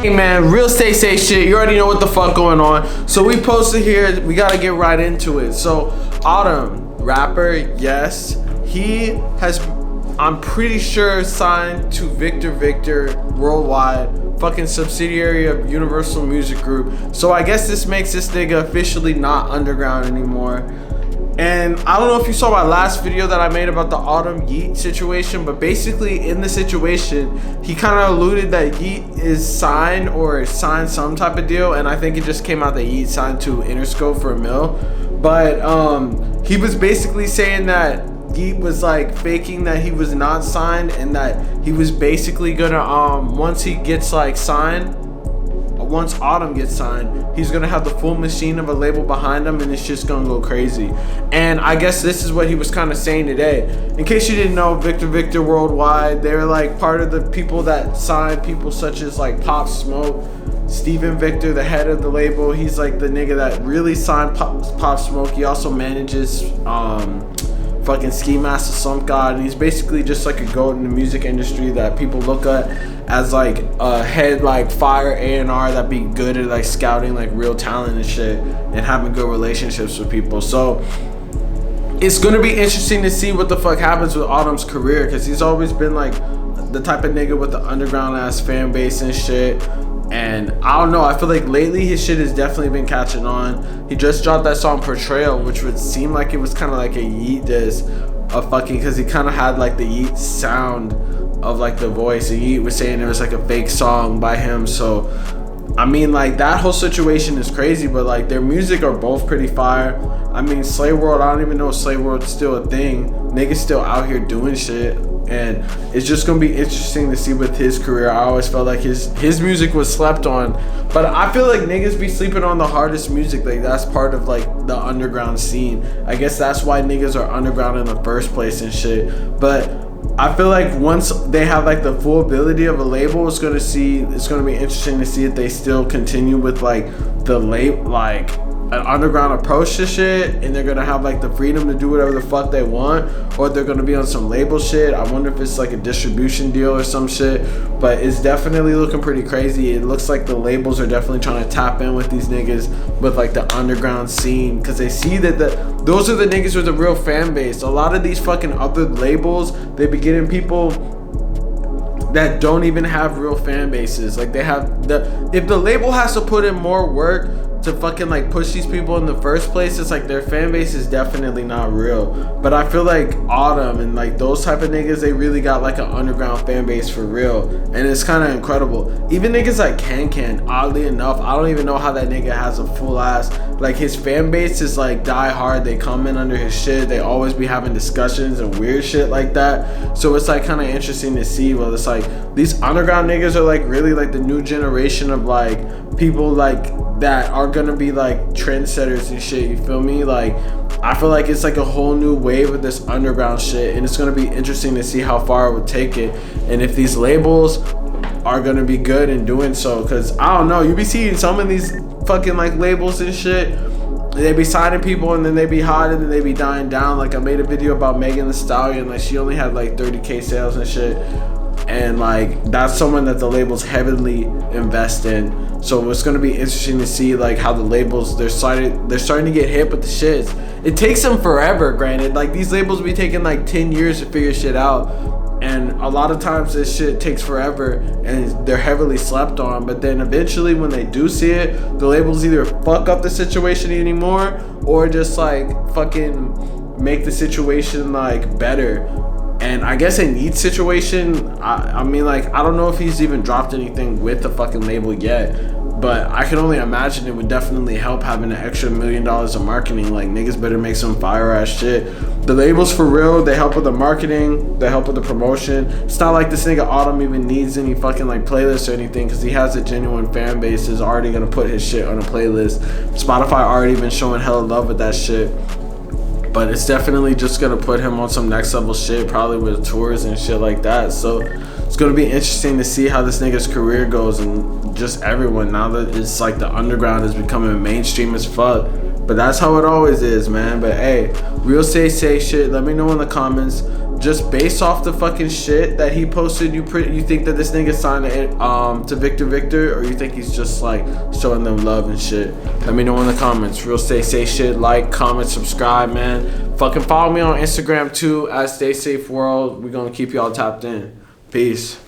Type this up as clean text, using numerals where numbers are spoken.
Hey man, real estate say shit. You already know what the fuck going on. So we posted here. We gotta get right into it. So Autumn, rapper, yes, he has. I'm pretty sure signed to Victor Worldwide, fucking subsidiary of Universal Music Group. So I guess this makes this nigga officially not underground anymore. And I don't know if you saw my last video that I made about the Autumn Yeet situation, but basically in the situation, he kind of alluded that Yeet is signed or signed some type of deal, and I think it just came out that Yeet signed to Interscope for $1 million. But he was basically saying that Yeet was like faking that he was not signed, and that he was basically gonna once he gets like signed, once Autumn gets signed, he's gonna have the full machine of a label behind him, and it's just gonna go crazy. And I guess this is what he was kind of saying today. In case you didn't know, Victor Worldwide, they're like part of the people that signed people such as like Pop Smoke. Steven Victor, the head of the label, he's like the nigga that really signed Pop Smoke. He also manages fucking Ski Master Slump God, and he's basically just like a goat in the music industry that people look at as like a head like fire A&R that be good at like scouting like real talent and shit and having good relationships with people. So it's gonna be interesting to see what the fuck happens with Autumn's career, because he's always been like the type of nigga with the underground ass fan base and shit. And I don't know, I feel like lately his shit has definitely been catching on. He just dropped that song Portrayal, which would seem like it was kind of like a Yeet diss of fucking, because he kind of had like the Yeet sound of like the voice, and Yeet was saying it was like a fake song by him. So I mean, like, that whole situation is crazy, but like their music are both pretty fire. I mean, Slay World, I don't even know if Slay World's still a thing. Niggas still out here doing shit, and it's just gonna be interesting to see with his career. I always felt like his music was slept on, but I feel like niggas be sleeping on the hardest music. Like, that's part of like the underground scene. I guess that's why niggas are underground in the first place and shit. But I feel like once they have like the full ability of a label, it's gonna be interesting to see if they still continue with like the like an underground approach to shit, and they're gonna have like the freedom to do whatever the fuck they want, or they're gonna be on some label shit. I wonder if it's like a distribution deal or some shit, but it's definitely looking pretty crazy. It looks like the labels are definitely trying to tap in with these niggas with like the underground scene, because they see that those are the niggas with a real fan base. A lot of these fucking other labels, they be getting people that don't even have real fan bases. Like, they have if the label has to put in more work to fucking like push these people in the first place, it's like their fan base is definitely not real. But I feel like Autumn and like those type of niggas, they really got like an underground fan base for real, and it's kind of incredible. Even niggas like Can, oddly enough, I don't even know how that nigga has a full ass, like, his fan base is like die hard. They come in under his shit, they always be having discussions and weird shit like that. So it's like kind of interesting to see. Well, it's like these underground niggas are like really like the new generation of like people like that are gonna be like trendsetters and shit, you feel me? Like, I feel like it's like a whole new wave of this underground shit, and it's gonna be interesting to see how far it would take it, and if these labels are gonna be good in doing so. Because I don't know, you be seeing some of these fucking like labels and shit, they be signing people and then they be hot and then they be dying down. Like, I made a video about Megan Thee Stallion, like she only had like 30K sales and shit, and like that's someone that the labels heavily invest in. So it's gonna be interesting to see like how the labels, they're starting to get hip with the shits. It takes them forever, granted. Like, these labels be taking like 10 years to figure shit out, and a lot of times this shit takes forever and they're heavily slept on. But then eventually when they do see it, the labels either fuck up the situation anymore or just like fucking make the situation like better. And I guess in Yeet's situation, I mean, like, I don't know if he's even dropped anything with the fucking label yet, but I can only imagine it would definitely help having an extra $1 million of marketing. Like, niggas better make some fire ass shit. The labels for real, they help with the marketing, they help with the promotion. It's not like this nigga Autumn even needs any fucking like playlists or anything, because he has a genuine fan base is already gonna put his shit on a playlist. Spotify already been showing hella love with that shit. But it's definitely just gonna put him on some next level shit, probably with tours and shit like that. So it's gonna be interesting to see how this nigga's career goes, and just everyone, now that it's like the underground is becoming mainstream as fuck. But that's how it always is, man. But hey, real say shit. Let me know in the comments. Just based off the fucking shit that he posted, you think that this nigga signed to Victor, or you think he's just like showing them love and shit? Let me know in the comments. Real say shit. Like, comment, subscribe, man. Fucking follow me on Instagram too at Stay Safe World. We're gonna keep y'all tapped in. Peace.